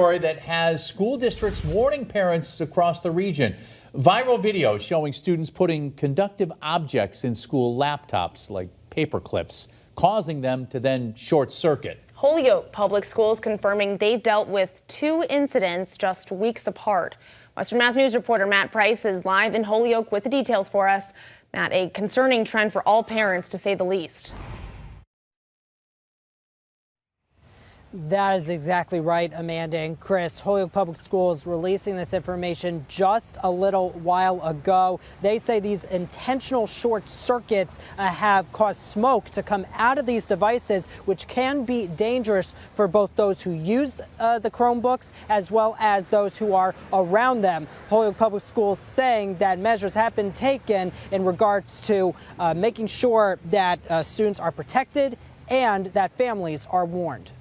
Story that has school districts warning parents across the region. Viral video showing students putting conductive objects in school laptops like paper clips, causing them to then short circuit. Holyoke Public Schools confirming they've dealt with 2 incidents just weeks apart. Western Mass News reporter Matt Price is live in Holyoke with the details for us. Matt, a concerning trend for all parents, to say the least. That is exactly right, Amanda and Chris. Holyoke Public Schools releasing this information just a little while ago. They say these intentional short circuits have caused smoke to come out of these devices, which can be dangerous for both those who use the Chromebooks as well as those who are around them. Holyoke Public Schools saying that measures have been taken in regards to making sure that students are protected and that families are warned.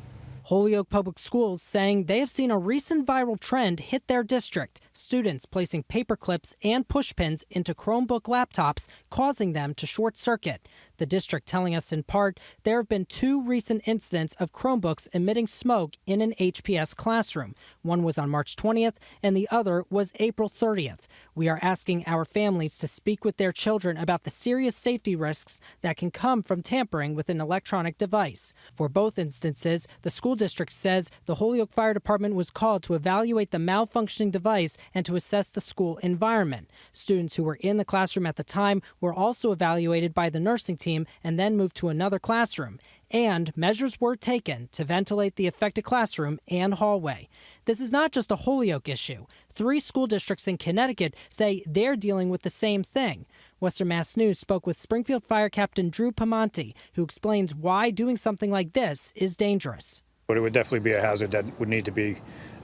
Holyoke Public Schools saying they have seen a recent viral trend hit their district, students placing paper clips and pushpins into Chromebook laptops, causing them to short circuit. The district telling us in part there have been 2 recent incidents of Chromebooks emitting smoke in an HPS classroom. One was on March 20th and the other was April 30th. We are asking our families to speak with their children about the serious safety risks that can come from tampering with an electronic device. For both instances, the school district says the Holyoke Fire Department was called to evaluate the malfunctioning device and to assess the school environment. Students who were in the classroom at the time were also evaluated by the nursing team and then moved to another classroom. And measures were taken to ventilate the affected classroom and hallway. This is not just a Holyoke issue. 3 school districts in Connecticut say they're dealing with the same thing. Western Mass News spoke with Springfield Fire Captain Drew Pamonte, who explains why doing something like this is dangerous. But it would definitely be a hazard that would need to be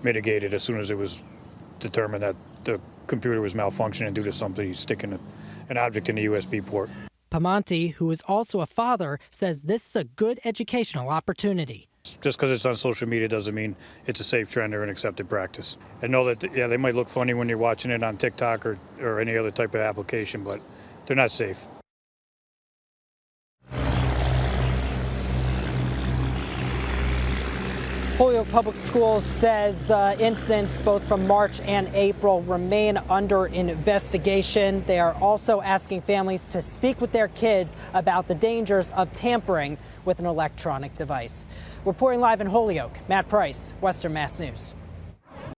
mitigated as soon as it was determined that the computer was malfunctioning due to somebody sticking an object in the USB port. Pamonte, who is also a father, says this is a good educational opportunity. Just because it's on social media doesn't mean it's a safe trend or an accepted practice. I know that, yeah, they might look funny when you're watching it on TikTok or any other type of application, but they're not safe. Holyoke Public Schools says the incidents both from March and April remain under investigation. They are also asking families to speak with their kids about the dangers of tampering with an electronic device. Reporting live in Holyoke, Matt Price, Western Mass News.